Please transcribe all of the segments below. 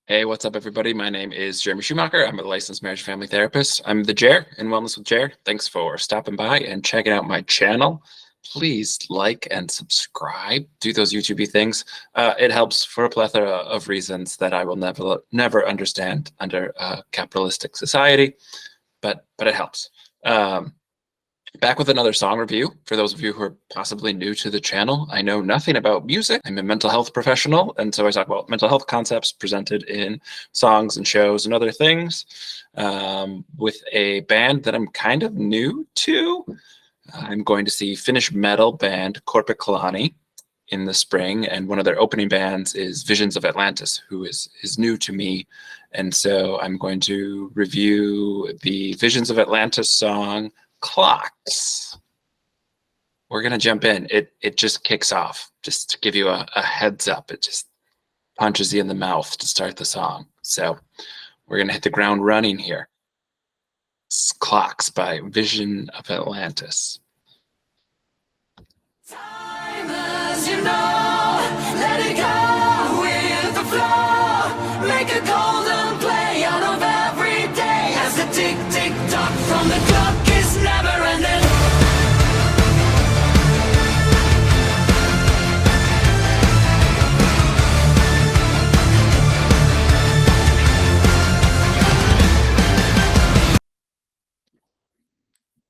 Hey, what's up, everybody? My name is Jeremy Schumacher. I'm a licensed marriage and family therapist. I'm the Jer in Wellness with Jer. Thanks for stopping by and checking out my channel. Please like and subscribe. Do those YouTubey things. It helps for a plethora of reasons that I will never understand under a capitalistic society, but it helps. Back with another song review. For those of you who are possibly new to the channel, I know nothing about music. I'm a mental health professional, and so I talk about mental health concepts presented in songs and shows and other things with a band that I'm kind of new to. I'm going to see Finnish metal band Korpiklani in the spring, and one of their opening bands is Visions of Atlantis, who is new to me. And so I'm going to review the Visions of Atlantis song, Clocks. We're gonna jump in. It just kicks off. Just to give you a heads up, it just punches you in the mouth to start the song. So we're gonna hit the ground running here. It's Clocks by Vision of Atlantis. Time as you know, let it go with the flow. Make a golden play out of every day as the tick tick tock from the clock is never ending.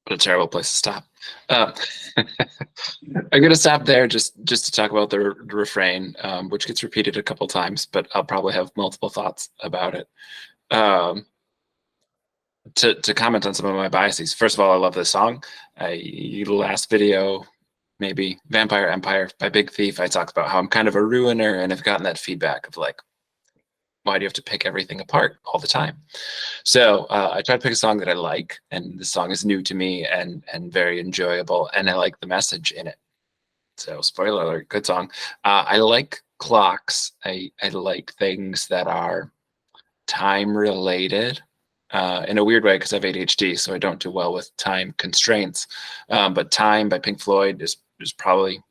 What a terrible place to stop. I'm gonna stop there just to talk about the refrain, which gets repeated a couple times, but I'll probably have multiple thoughts about it. To comment on some of my biases. First of all, I love this song. Last video, maybe Vampire Empire by Big Thief, I talked about how I'm kind of a ruiner, and I've gotten that feedback of like, why do you have to pick everything apart all the time? So I try to pick a song that I like, and the song is new to me and very enjoyable, and I like the message in it. So spoiler alert, good song. I like clocks. I like things that are time related in a weird way because I have ADHD, so I don't do well with time constraints. But Time by Pink Floyd is probably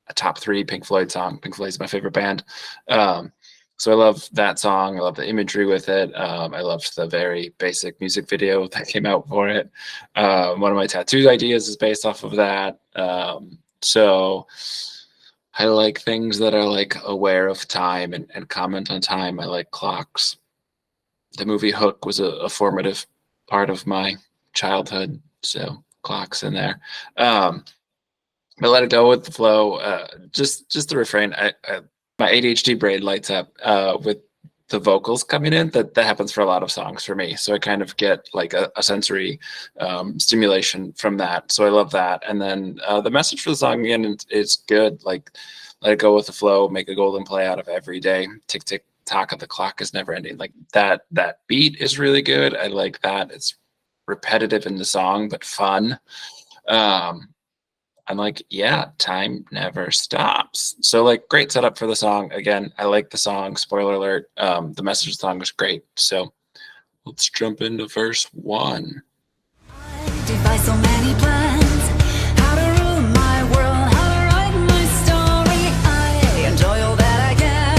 a top 3 Pink Floyd song. Pink Floyd is my favorite band. So I love that song. I love the imagery with it. I loved the very basic music video that came out for it. One of my tattoo ideas is based off of that. So I like things that are like aware of time and comment on time. I like clocks. The movie Hook was a formative part of my childhood, so clocks in there. But let it go with the flow. Just the refrain. My ADHD brain lights up with the vocals coming in. That happens for a lot of songs for me. So I kind of get like a sensory stimulation from that. So I love that. And then the message for the song again is good. Like, let it go with the flow. Make a golden play out of every day. Tick tick tock of the clock is never ending. Like that beat is really good. I like that. It's repetitive in the song but fun. I'm like, yeah, time never stops. So like, great setup for the song. Again, I like the song. Spoiler alert. The message of the song was great. So let's jump into verse 1. I devise so many plans, how to ruin my world, how to write my story. I enjoy all that I can,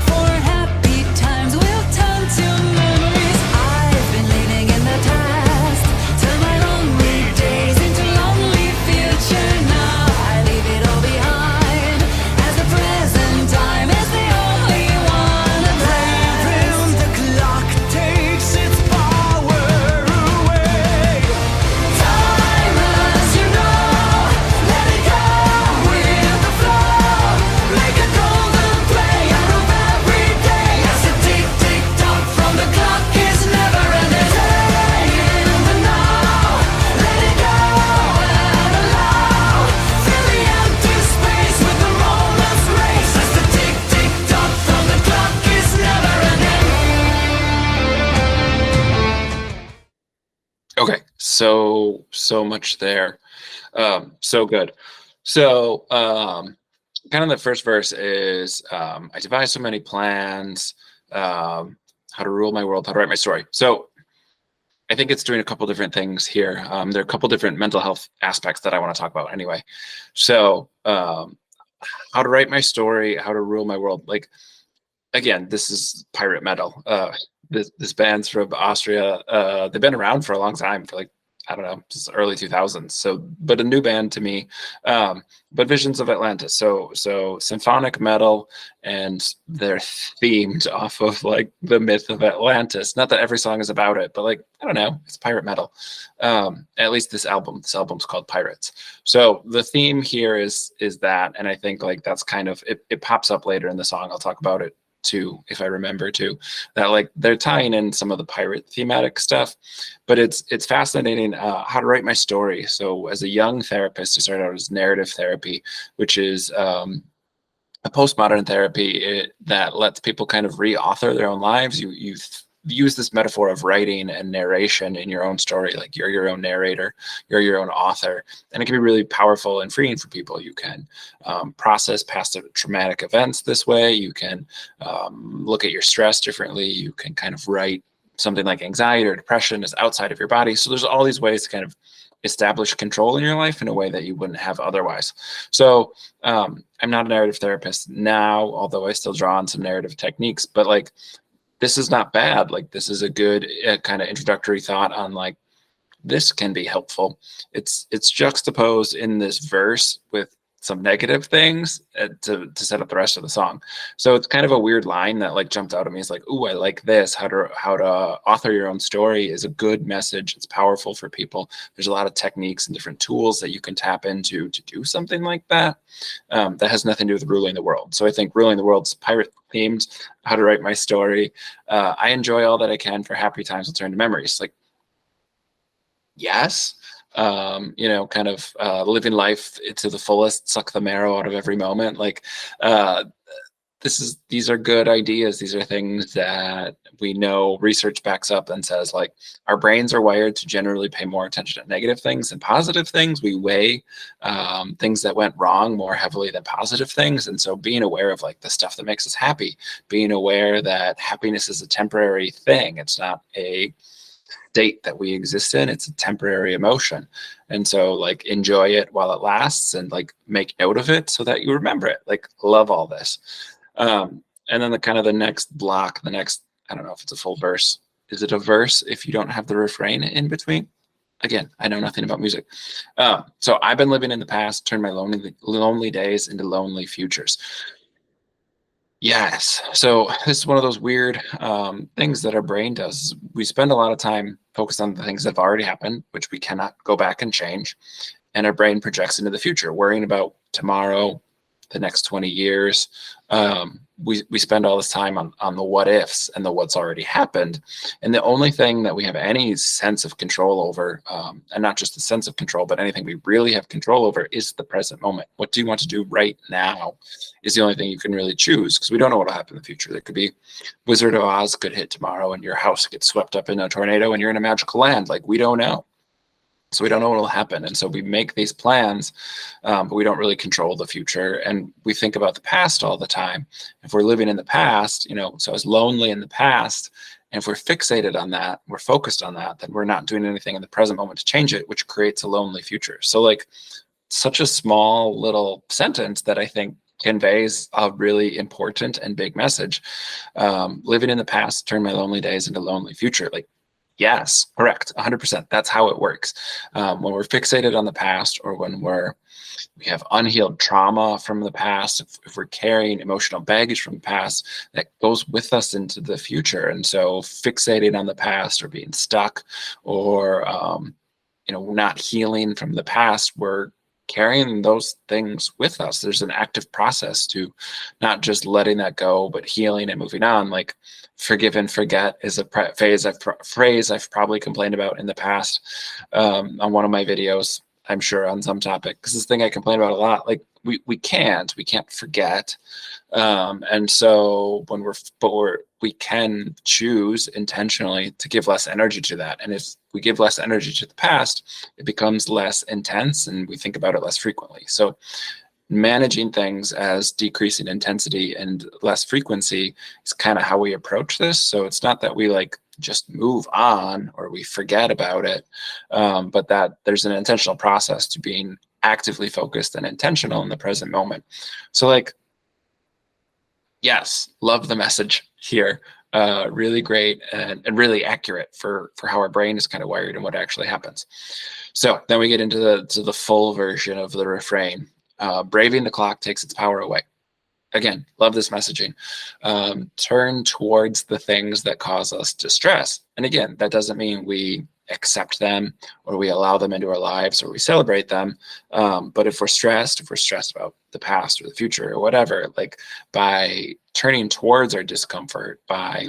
for happy times will turn to memories. I've been living in the past, turn my lonely days into lonely future. Now I leave it all behind, as the present time is the only one to blame. The clock takes its power away. Time as you know, let it go with the flow. Make a golden play out of every day as the tick tick tock from the clock is never ending. Stay in the now, let it go and allow. Fill the empty space with the moment's race as the tick tick tock from the clock is never ending. Okay, so much there. So good. So kind of the first verse is I devised so many plans, how to rule my world, how to write my story. So I think it's doing a couple different things here. There are a couple different mental health aspects that I want to talk about anyway. So how to write my story, how to rule my world. Like again, this is pirate metal. This band's from Austria. They've been around for a long time, for like, I don't know, just early 2000s. So, but a new band to me. But Visions of Atlantis. So symphonic metal, and they're themed off of like the myth of Atlantis. Not that every song is about it, but like, I don't know, it's pirate metal. At least this album. This album's called Pirates. So the theme here is that, and I think like that's kind of it pops up later in the song. I'll talk about it too, if I remember to, that like they're tying in some of the pirate thematic stuff. But it's fascinating how to write my story. So as a young therapist, I started out as narrative therapy, which is a postmodern therapy that lets people kind of re-author their own lives. You use this metaphor of writing and narration in your own story. Like you're your own narrator, you're your own author, and it can be really powerful and freeing for people. You can process past traumatic events this way. You can look at your stress differently. You can kind of write something like anxiety or depression is outside of your body. So there's all these ways to kind of establish control in your life in a way that you wouldn't have otherwise. So I'm not a narrative therapist now, although I still draw on some narrative techniques, but like, this is not bad. Like, this is a good kind of introductory thought on like, this can be helpful. It's juxtaposed in this verse with some negative things to set up the rest of the song. So it's kind of a weird line that like jumped out at me. It's like, ooh, I like this. How to author your own story is a good message. It's powerful for people. There's a lot of techniques and different tools that you can tap into to do something like that. That has nothing to do with ruling the world. So I think ruling the world's pirate themed. How to write my story. I enjoy all that I can, for happy times will turn to memories. Like, yes. Kind of living life to the fullest, suck the marrow out of every moment. Like, these are good ideas. These are things that we know research backs up and says like our brains are wired to generally pay more attention to negative things than positive things. We weigh things that went wrong more heavily than positive things. And so being aware of like the stuff that makes us happy, being aware that happiness is a temporary thing. It's not a state that we exist in. It's a temporary emotion. And so like enjoy it while it lasts and like make note of it so that you remember it. Like, love all this. And then the next block, I don't know if it's a full verse. Is it a verse if you don't have the refrain in between? Again, I know nothing about music. So I've been living in the past, turned my lonely days into lonely futures. Yes. So this is one of those weird things that our brain does. We spend a lot of time focused on the things that have already happened, which we cannot go back and change. And our brain projects into the future, worrying about tomorrow, the next 20 years. We spend all this time on the what ifs and the what's already happened. And the only thing that we have any sense of control over, and not just the sense of control, but anything we really have control over, is the present moment. What do you want to do right now is the only thing you can really choose, because we don't know what will happen in the future. There could be Wizard of Oz could hit tomorrow and your house gets swept up in a tornado and you're in a magical land. Like, we don't know. So we don't know what will happen. And so we make these plans, but we don't really control the future. And we think about the past all the time. If we're living in the past, so I was lonely in the past, and if we're fixated on that, we're focused on that, then we're not doing anything in the present moment to change it, which creates a lonely future. So like, such a small little sentence that I think conveys a really important and big message. Living in the past turned my lonely days into lonely future. Like, yes, correct, 100%. That's how it works. When we're fixated on the past, or when we have unhealed trauma from the past, if we're carrying emotional baggage from the past, that goes with us into the future. And so fixating on the past, or being stuck, or not healing from the past, we're carrying those things with us. There's an active process to not just letting that go, but healing and moving on. Like, forgive and forget is a phrase I've probably complained about in the past on one of my videos, I'm sure, on some topic, because this thing I complain about a lot. Like, we can't forget. And so we can choose intentionally to give less energy to that. And if we give less energy to the past, it becomes less intense and we think about it less frequently. So managing things as decreasing intensity and less frequency is kind of how we approach this. So it's not that we like just move on or we forget about it, but that there's an intentional process to being actively focused and intentional in the present moment. So like, Yes, love the message here. Really great and really accurate for how our brain is kind of wired and what actually happens. So then we get into the full version of the refrain. Braving the clock takes its power away. Again, love this messaging. Turn towards the things that cause us distress. And again, that doesn't mean we accept them or we allow them into our lives or we celebrate them. But if we're stressed about the past or the future or whatever, like by turning towards our discomfort, by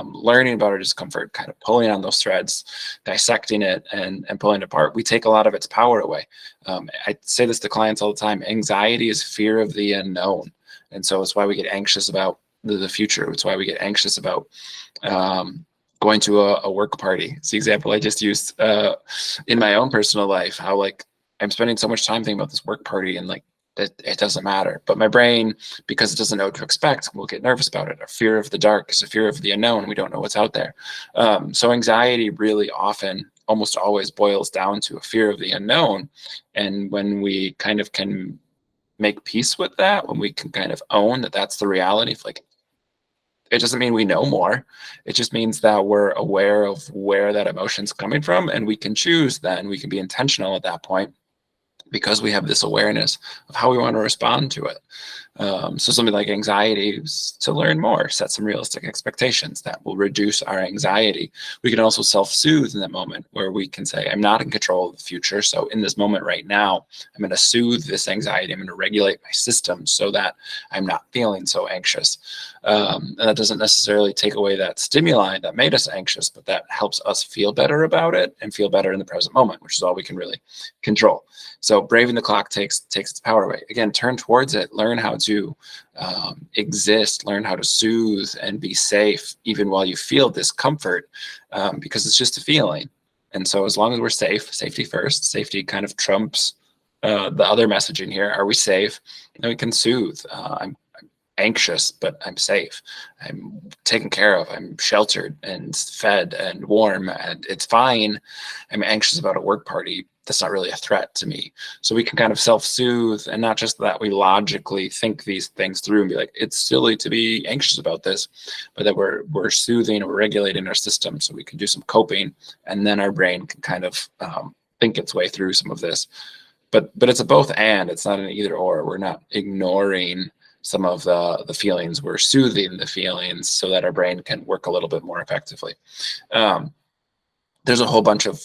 learning about our discomfort, kind of pulling on those threads, dissecting it and pulling it apart, we take a lot of its power away. I say this to clients all the time. Anxiety is fear of the unknown. And so it's why we get anxious about the future. It's why we get anxious about going to a work party. It's the example I just used in my own personal life, how like I'm spending so much time thinking about this work party and like it doesn't matter. But my brain, because it doesn't know what to expect, will get nervous about it. A fear of the dark is a fear of the unknown. We don't know what's out there. So anxiety really often, almost always boils down to a fear of the unknown. And when we kind of can make peace with that, when we can kind of own that that's the reality, like it doesn't mean we know more. It just means that we're aware of where that emotion's coming from, and we can choose then. We can be intentional at that point because we have this awareness of how we want to respond to it. So something like anxiety is to learn more, set some realistic expectations that will reduce our anxiety. We can also self-soothe in that moment where we can say, I'm not in control of the future. So in this moment right now, I'm going to soothe this anxiety. I'm going to regulate my system so that I'm not feeling so anxious. And that doesn't necessarily take away that stimuli that made us anxious, but that helps us feel better about it and feel better in the present moment, which is all we can really control. So braving the clock takes its power away. Again, turn towards it, learn how to exist, learn how to soothe and be safe, even while you feel discomfort, because it's just a feeling. And so as long as we're safe, safety first, safety kind of trumps the other messaging here. Are we safe? And we can soothe. I'm anxious, but I'm safe. I'm taken care of. I'm sheltered and fed and warm, and it's fine. I'm anxious about a work party. That's not really a threat to me. So we can kind of self-soothe, and not just that we logically think these things through and be like, it's silly to be anxious about this, but that we're soothing or regulating our system so we can do some coping, and then our brain can kind of think its way through some of this. But it's a both and. It's not an either or. We're not ignoring some of the feelings. We're soothing the feelings so that our brain can work a little bit more effectively. There's a whole bunch of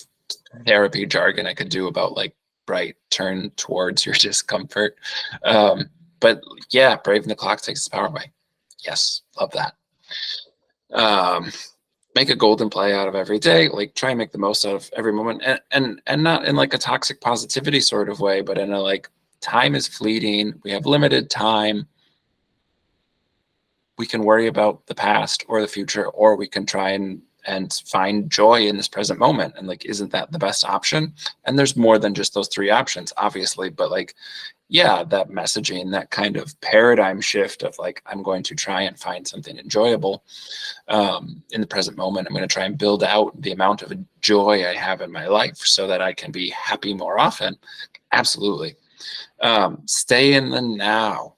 therapy jargon I could do about like, right, turn towards your discomfort. But yeah, braving the clock takes its power away. Yes, love that. Make a golden play out of every day. Like try and make the most out of every moment, and not in like a toxic positivity sort of way, but in a like, time is fleeting. We have limited time. We can worry about the past or the future, or we can try and find joy in this present moment. And like, isn't that the best option? And there's more than just those three options, obviously, but like, yeah, that messaging, that kind of paradigm shift of like, I'm going to try and find something enjoyable in the present moment. I'm going to try and build out the amount of joy I have in my life so that I can be happy more often. Absolutely. Stay in the now.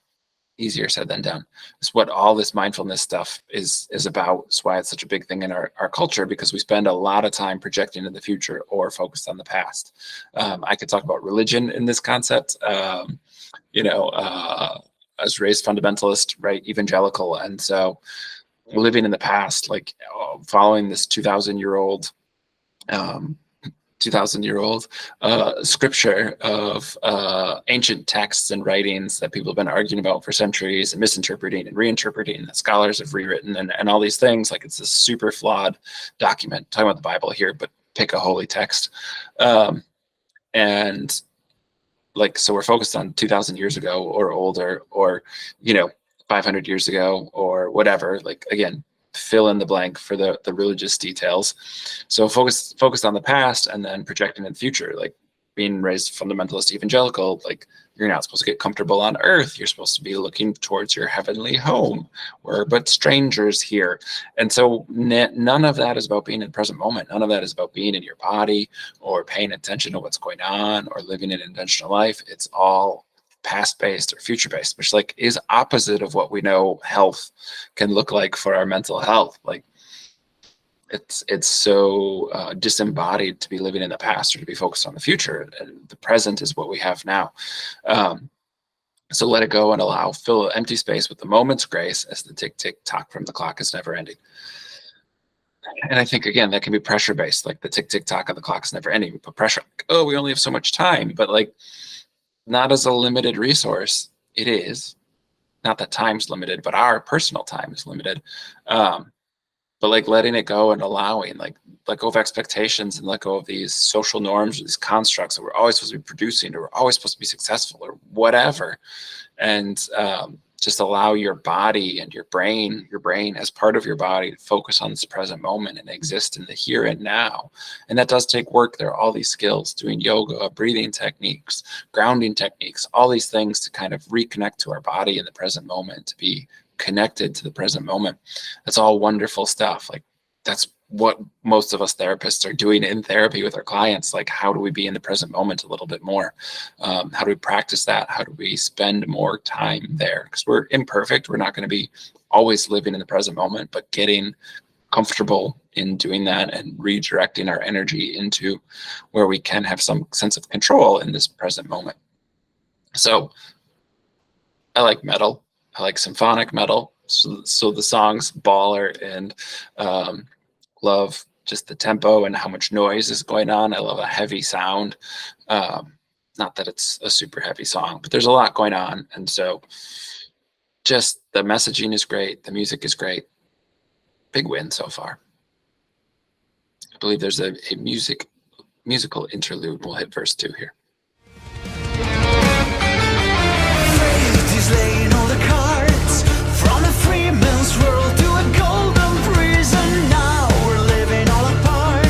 Easier said than done. It's what all this mindfulness stuff is about. It's why it's such a big thing in our culture, because we spend a lot of time projecting in the future or focused on the past. I could talk about religion in this concept. I was raised fundamentalist, right, evangelical, and so living in the past, like following this 2,000-year-old scripture of ancient texts and writings that people have been arguing about for centuries and misinterpreting and reinterpreting, that scholars have rewritten and all these things. Like, it's this super flawed document. Talking about the Bible here, but pick a holy text. And like, so we're focused on 2,000 years ago or older, or 500 years ago or whatever. Like, again, fill in the blank for the religious details. So focused on the past and then projecting in the future. Like, being raised fundamentalist evangelical, like, you're not supposed to get comfortable on earth. You're supposed to be looking towards your heavenly home. We're but strangers here. And so none of that is about being in the present moment. None of that is about being in your body or paying attention to what's going on or living an intentional life. It's all past-based or future-based, which like is opposite of what we know health can look like for our mental health. Like it's so disembodied to be living in the past or to be focused on the future. And the present is what we have now. So let it go and fill empty space with the moment's grace as the tick tick tock from the clock is never ending. And I think, again, that can be pressure based, like the tick tick tock of the clock is never ending. We put pressure, like, oh, we only have so much time, but like not as a limited resource. It is not that time's limited, but our personal time is limited. But like letting it go and allowing, like let go of expectations and let go of these social norms or these constructs that we're always supposed to be producing or we're always supposed to be successful or whatever. And just allow your body and your brain as part of your body to focus on this present moment and exist in the here and now. And that does take work. There are all these skills, doing yoga, breathing techniques, grounding techniques, all these things to kind of reconnect to our body in the present moment, to be connected to the present moment. That's all wonderful stuff. Like that's what most of us therapists are doing in therapy with our clients. Like, how do we be in the present moment a little bit more? How do we practice that? How do we spend more time there? Because we're imperfect. We're not going to be always living in the present moment, but getting comfortable in doing that and redirecting our energy into where we can have some sense of control in this present moment. So I like metal. I like symphonic metal. So the songs Baller and love just the tempo and how much noise is going on. I love a heavy sound. Not that it's a super heavy song, but there's a lot going on. And so just the messaging is great. The music is great. Big win so far. I believe there's a musical interlude. We'll hit verse 2 here. He's laying all the cards from a free man's world to a golden prison. Now we're living all apart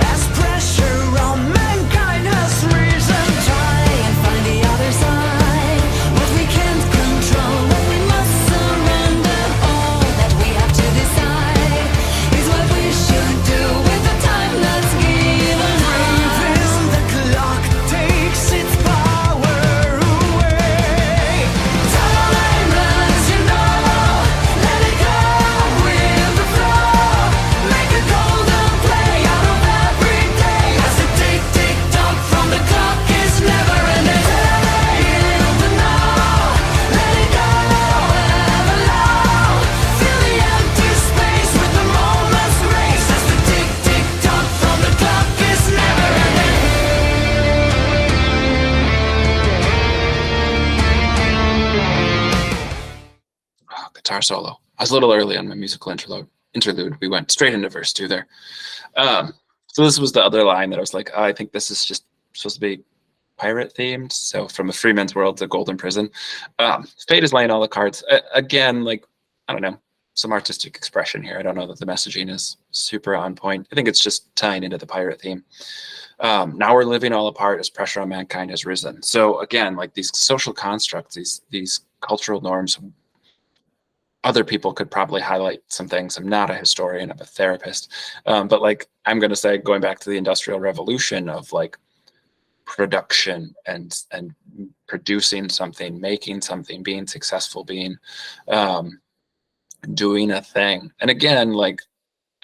as pressure on mankind has risen. Try and find the other side. What we can't control, what we must surrender. All that we have to decide is what we should do with the time that's given us. Even the clock takes its power away. Time runs, you know. Let it go with the flow. Make a golden play out of every day. As the tick tick tock from the clock is never ending. In the now, let it go ever low. Fill the empty space with the moment's grace. As the tick tick tock from the clock is never ending. Guitar solo. I was a little early on my musical interlude. We went straight into verse 2 there. So this was the other line that I was like, oh, I think this is just supposed to be pirate themed. So from a free man's world to golden prison. Fate is laying all the cards. Again, like, I don't know, some artistic expression here. I don't know that the messaging is super on point. I think it's just tying into the pirate theme. Now we're living all apart as pressure on mankind has risen. So again, like these social constructs, these cultural norms, other people could probably highlight some things. I'm not a historian, I'm a therapist. But like, I'm going to say, going back to the Industrial Revolution of like production and producing something, making something, being successful, being, doing a thing. And again, like,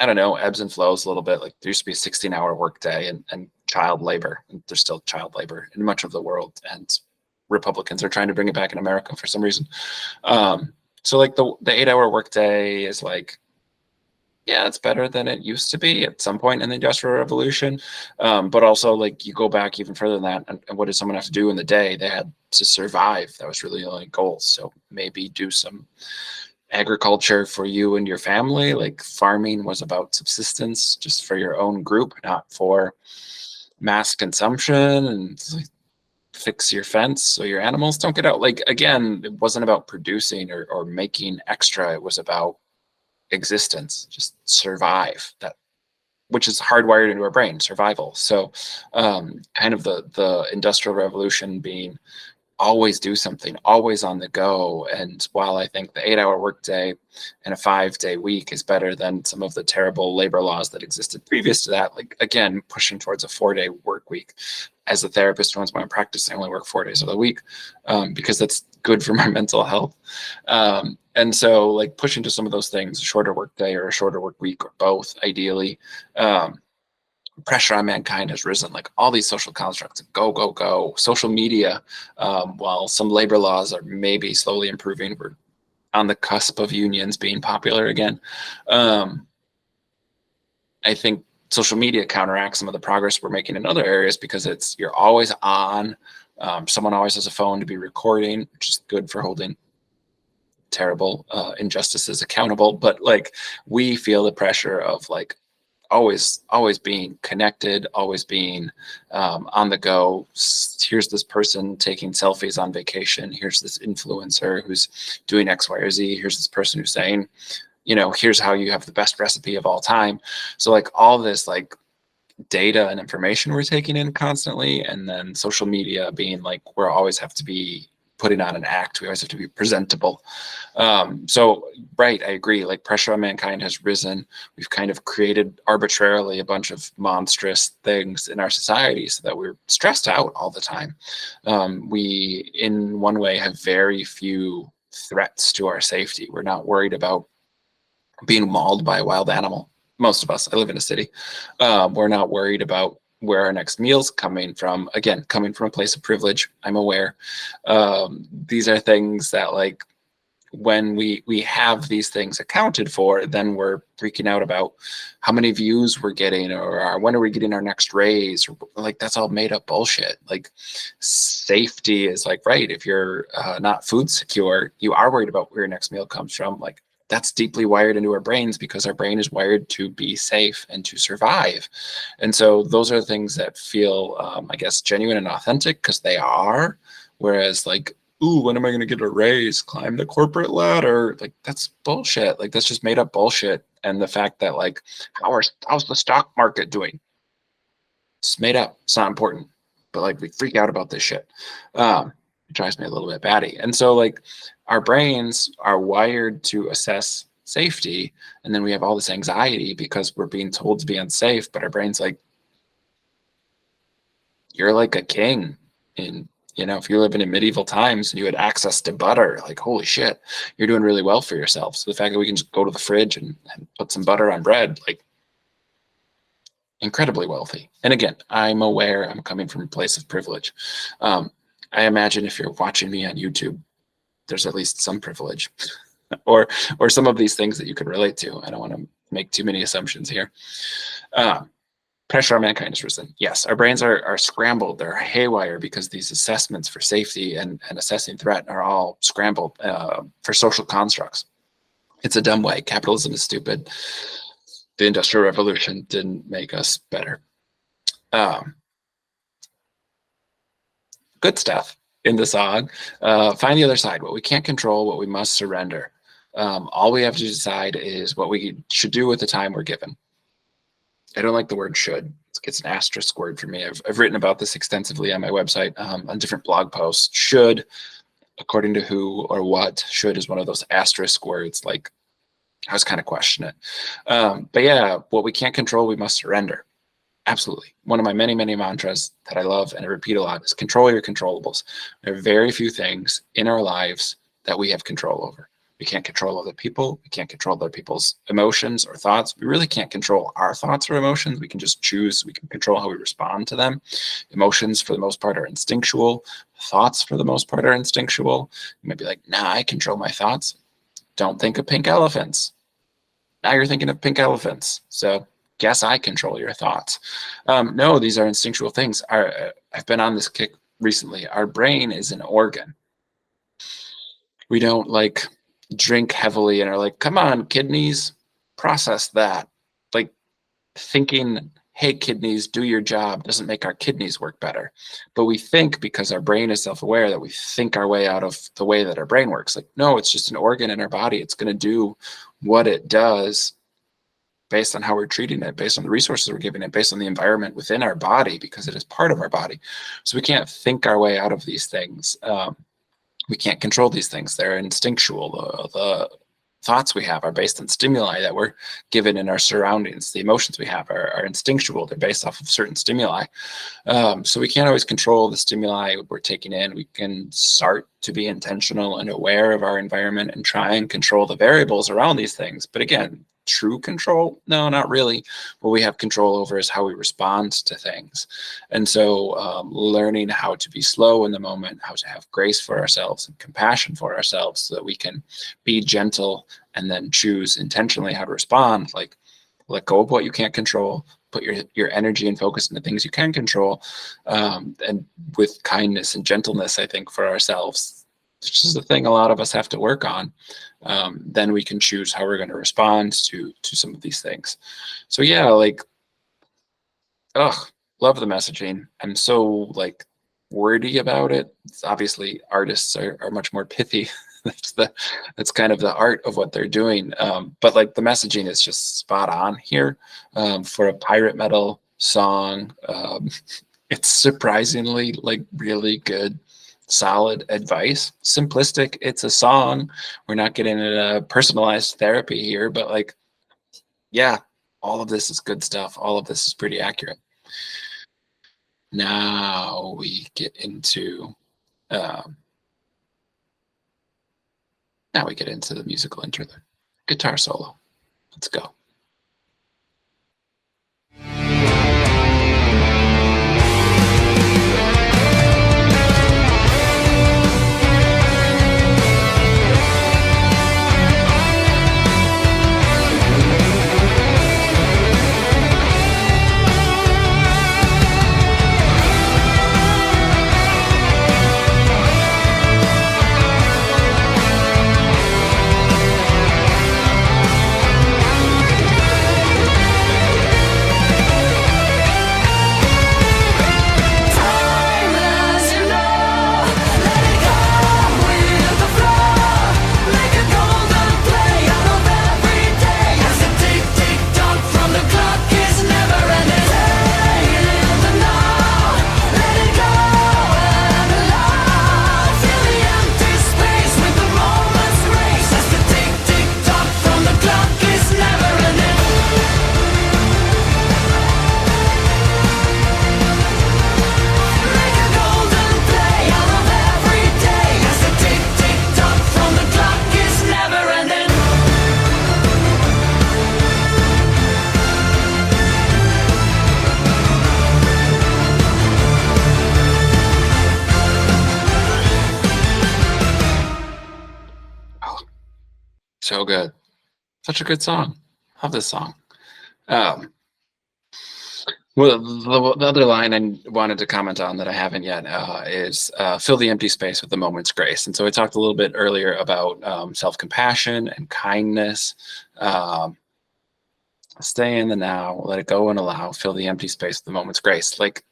I don't know, ebbs and flows a little bit. Like there used to be a 16-hour workday and child labor. And there's still child labor in much of the world. And Republicans are trying to bring it back in America for some reason. So like the 8-hour workday is like, yeah, it's better than it used to be at some point in the Industrial Revolution. But also like you go back even further than that. And what did someone have to do in the day? They had to survive. That was really the only goal. So maybe do some agriculture for you and your family. Like farming was about subsistence just for your own group, not for mass consumption and like, fix your fence so your animals don't get out. Like, again, it wasn't about producing or making extra. It was about existence, just survive, that which is hardwired into our brain, survival. So kind of the Industrial Revolution being always do something, always on the go. And while I think the 8-hour workday and a 5-day week is better than some of the terrible labor laws that existed previous to that, like again, pushing towards a 4-day work week. As a therapist who runs my own practice, I only work 4 days of the week because that's good for my mental health. And so like pushing to some of those things, a shorter workday or a shorter work week or both, ideally. Pressure on mankind has risen, like all these social constructs, go, go, go. Social media, while some labor laws are maybe slowly improving, we're on the cusp of unions being popular again. I think social media counteracts some of the progress we're making in other areas because you're always on. Someone always has a phone to be recording, which is good for holding terrible injustices accountable. But like we feel the pressure of like always being connected, always being on the go. Here's this person taking selfies on vacation. Here's this influencer who's doing X, Y, or Z. Here's this person who's saying, you know, here's how you have the best recipe of all time. So like all this like data and information we're taking in constantly, and then social media being like we're always have to be putting on an act. We always have to be presentable. So, right, I agree. Like pressure on mankind has risen. We've kind of created arbitrarily a bunch of monstrous things in our society so that we're stressed out all the time. We, in one way, have very few threats to our safety. We're not worried about being mauled by a wild animal. Most of us, I live in a city. We're not worried about where our next meal's coming from. Again, coming from a place of privilege, I'm aware. These are things that like when we have these things accounted for, then we're freaking out about how many views we're getting or when are we getting our next raise, or like that's all made up bullshit. Like safety is like, right, if you're not food secure, you are worried about where your next meal comes from. Like that's deeply wired into our brains because our brain is wired to be safe and to survive. And so those are things that feel, I guess, genuine and authentic because they are. Whereas like, ooh, when am I going to get a raise? Climb the corporate ladder? Like that's bullshit. Like that's just made up bullshit. And the fact that like, how's the stock market doing? It's made up. It's not important. But like we freak out about this shit. It drives me a little bit batty. And so like our brains are wired to assess safety. And then we have all this anxiety because we're being told to be unsafe, but our brain's like, you're like a king. And, you know, if you're living in medieval times and you had access to butter, like, holy shit, you're doing really well for yourself. So the fact that we can just go to the fridge and put some butter on bread, like incredibly wealthy. And again, I'm aware I'm coming from a place of privilege. I imagine if you're watching me on YouTube, there's at least some privilege or some of these things that you could relate to. I don't want to make too many assumptions here. Pressure on mankind has risen. Yes, our brains are scrambled. They're haywire because these assessments for safety and assessing threat are all scrambled for social constructs. It's a dumb way. Capitalism is stupid. The Industrial Revolution didn't make us better. Good stuff in the song. Find the other side. What we can't control, what we must surrender. All we have to decide is what we should do with the time we're given. I don't like the word should. It's an asterisk word for me. I've written about this extensively on my website on different blog posts. Should, according to who or what, should is one of those asterisk words. Like, I was kind of questioning it. But yeah, what we can't control, we must surrender. Absolutely. One of my many, many mantras that I love and I repeat a lot is control your controllables. There are very few things in our lives that we have control over. We can't control other people. We can't control other people's emotions or thoughts. We really can't control our thoughts or emotions. We can just choose. We can control how we respond to them. Emotions, for the most part, are instinctual. Thoughts, for the most part, are instinctual. You might be like, nah, I control my thoughts. Don't think of pink elephants. Now you're thinking of pink elephants. So guess I control your thoughts. No, these are instinctual things. I've been on this kick recently. Our brain is an organ. We don't like drink heavily and are like, come on, kidneys, process that. Like thinking, hey, kidneys, do your job doesn't make our kidneys work better. But we think, because our brain is self-aware, that we think our way out of the way that our brain works. Like, no, it's just an organ in our body. It's going to do what it does based on how we're treating it, based on the resources we're giving it, based on the environment within our body, because it is part of our body. So we can't think our way out of these things. We can't control these things. They're instinctual. The thoughts we have are based on stimuli that we're given in our surroundings. The emotions we have are instinctual. They're based off of certain stimuli. So we can't always control the stimuli we're taking in. We can start to be intentional and aware of our environment and try and control the variables around these things. But again, true control? No, not really. What we have control over is how we respond to things. And so learning how to be slow in the moment, how to have grace for ourselves and compassion for ourselves so that we can be gentle and then choose intentionally how to respond, like let go of what you can't control, put your energy and focus into things you can control, and with kindness and gentleness, I think, for ourselves, which is the thing a lot of us have to work on. Then we can choose how we're going to respond to some of these things. So yeah, like, love the messaging. I'm so like wordy about it. It's obviously artists are much more pithy. That's kind of the art of what they're doing. But like the messaging is just spot on here for a pirate metal song. It's surprisingly like really good, solid advice. Simplistic. It's a song. We're not getting into personalized therapy here, but like, yeah, all of this is good stuff. All of this is pretty accurate. Now we get into the musical interlude. Guitar solo. Let's go. So good. Such a good song. Love this song. Well, the other line I wanted to comment on that I haven't yet is fill the empty space with the moment's grace. And so I talked a little bit earlier about self-compassion and kindness. Stay in the now, let it go and allow, fill the empty space with the moment's grace. Like,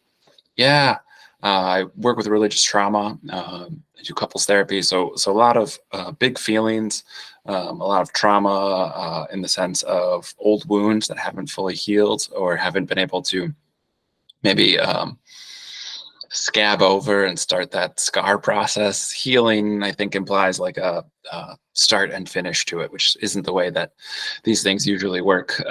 yeah, I work with religious trauma. I do couples therapy. So a lot of big feelings, a lot of trauma in the sense of old wounds that haven't fully healed or haven't been able to maybe scab over and start that scar process. Healing, I think, implies like a start and finish to it, which isn't the way that these things usually work.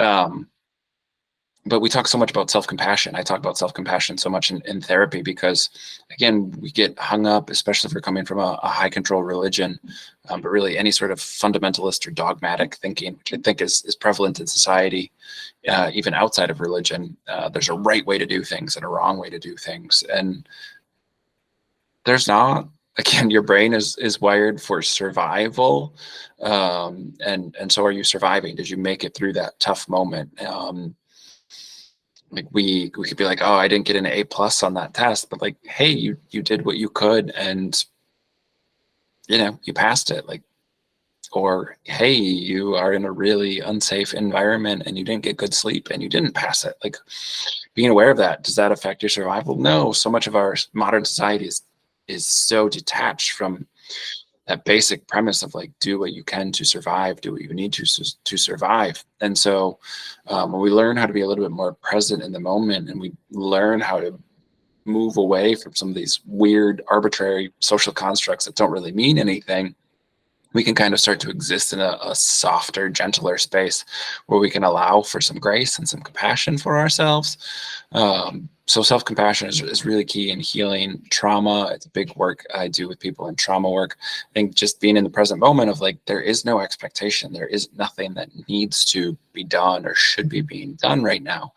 But we talk so much about self-compassion. I talk about self-compassion so much in therapy because, again, we get hung up, especially if we're coming from a high control religion, but really any sort of fundamentalist or dogmatic thinking, which I think is prevalent in society, even outside of religion. There's a right way to do things and a wrong way to do things. And there's not. Again, your brain is wired for survival. And so are you surviving? Did you make it through that tough moment? Like we could be like, oh, I didn't get an A+ on that test, but like, hey, you did what you could and you passed it. Like, or hey, you are in a really unsafe environment and you didn't get good sleep and you didn't pass it. Like, being aware of that, does that affect your survival? No. So much of our modern society is so detached from that basic premise of like, do what you can to survive, do what you need to survive. And so when we learn how to be a little bit more present in the moment, and we learn how to move away from some of these weird, arbitrary social constructs that don't really mean anything, we can kind of start to exist in a softer, gentler space where we can allow for some grace and some compassion for ourselves. So self-compassion is really key in healing trauma. It's a big work I do with people in trauma work. I think just being in the present moment of like, there is no expectation. There is nothing that needs to be done or should be being done right now.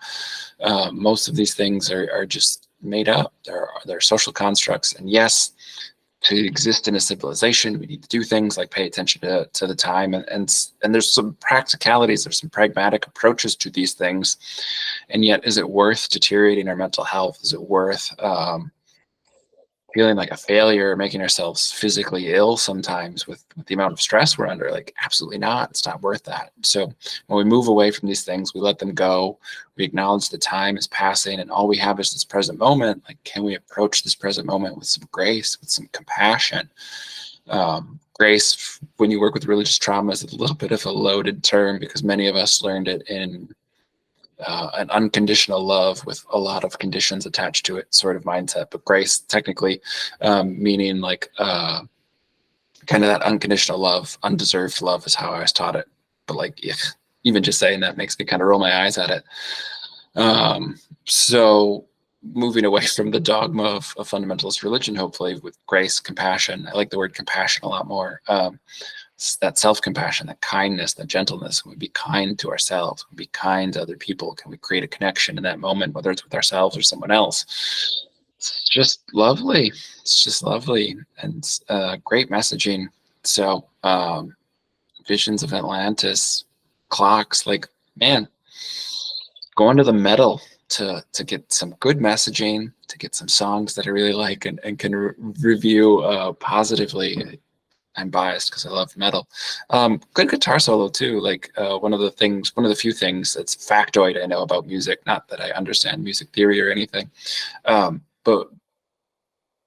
Most of these things are just made up. They're social constructs. And yes, to exist in a civilization, we need to do things like pay attention to the time, and there's some practicalities, there's some pragmatic approaches to these things. And yet, is it worth deteriorating our mental health? Is it worth feeling like a failure, making ourselves physically ill sometimes with the amount of stress we're under? Like, absolutely not. It's not worth that. So when we move away from these things, we let them go, we acknowledge the time is passing, and all we have is this present moment. Like, can we approach this present moment with some grace, with some compassion? Grace, when you work with religious trauma, is a little bit of a loaded term because many of us learned it in an unconditional love with a lot of conditions attached to it sort of mindset. But grace technically meaning like kind of that unconditional love, undeserved love is how I was taught it. But like, even just saying that makes me kind of roll my eyes at it. So moving away from the dogma of fundamentalist religion, hopefully with grace, compassion. I like the word compassion a lot more. That self-compassion, that kindness, that gentleness. Can we be kind to ourselves? Can we be kind to other people? Can we create a connection in that moment, whether it's with ourselves or someone else? It's just lovely. It's just lovely, and great messaging. So visions of Atlantis, clocks, like, man, going to the metal to get some good messaging, to get some songs that I really like and can review positively. I'm biased because I love metal. Good guitar solo too. Like one of the few things that's factoid I know about music. Not that I understand music theory or anything, but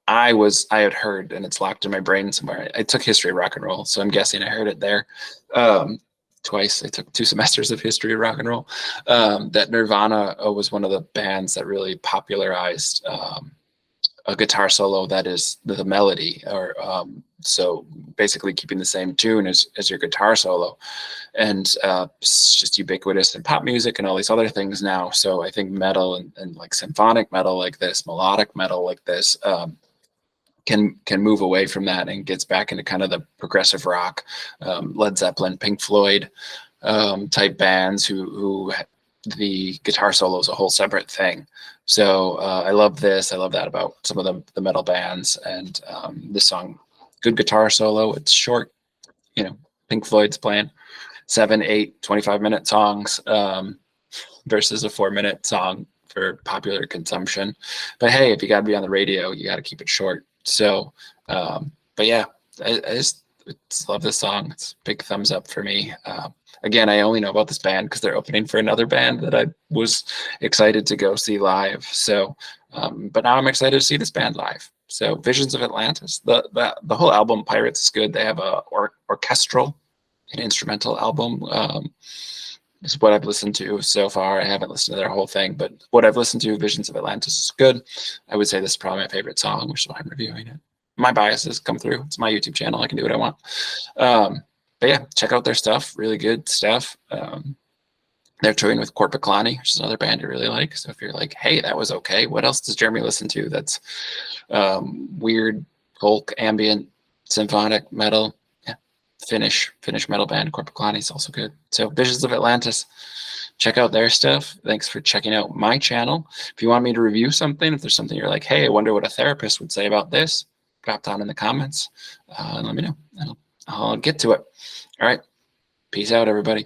I had heard, and it's locked in my brain somewhere. I took history of rock and roll, so I'm guessing I heard it there. Twice. I took 2 semesters of history of rock and roll. That Nirvana was one of the bands that really popularized a guitar solo that is the melody, or so basically keeping the same tune as your guitar solo. And it's just ubiquitous in pop music and all these other things now. So I think metal and like symphonic metal like this, melodic metal like this, can move away from that and gets back into kind of the progressive rock, Led Zeppelin, Pink Floyd type bands who the guitar solo is a whole separate thing. So I love this. I love that about some of the metal bands. And this song, good guitar solo. It's short, Pink Floyd's playing 7, 8, 25-minute songs versus a 4-minute song for popular consumption. But hey, if you got to be on the radio, you got to keep it short. So, but yeah, I just love this song. It's a big thumbs up for me. Again, I only know about this band because they're opening for another band that I was excited to go see live. So, but now I'm excited to see this band live. So, Visions of Atlantis, the whole album Pirates is good. They have a orchestral and instrumental album. This is what I've listened to so far. I haven't listened to their whole thing, but what I've listened to, Visions of Atlantis, is good. I would say this is probably my favorite song, which is why I'm reviewing it. My biases come through. It's my YouTube channel. I can do what I want. But yeah, check out their stuff. Really good stuff. They're touring with Corpus Clani, which is another band I really like. So if you're like, hey, that was okay, what else does Jeremy listen to that's weird, folk, ambient, symphonic metal? Yeah, Finnish metal band, Corpus Clani is also good. So Visions of Atlantis, check out their stuff. Thanks for checking out my channel. If you want me to review something, if there's something you're like, hey, I wonder what a therapist would say about this, drop down in the comments and let me know. I'll get to it. All right. Peace out, everybody.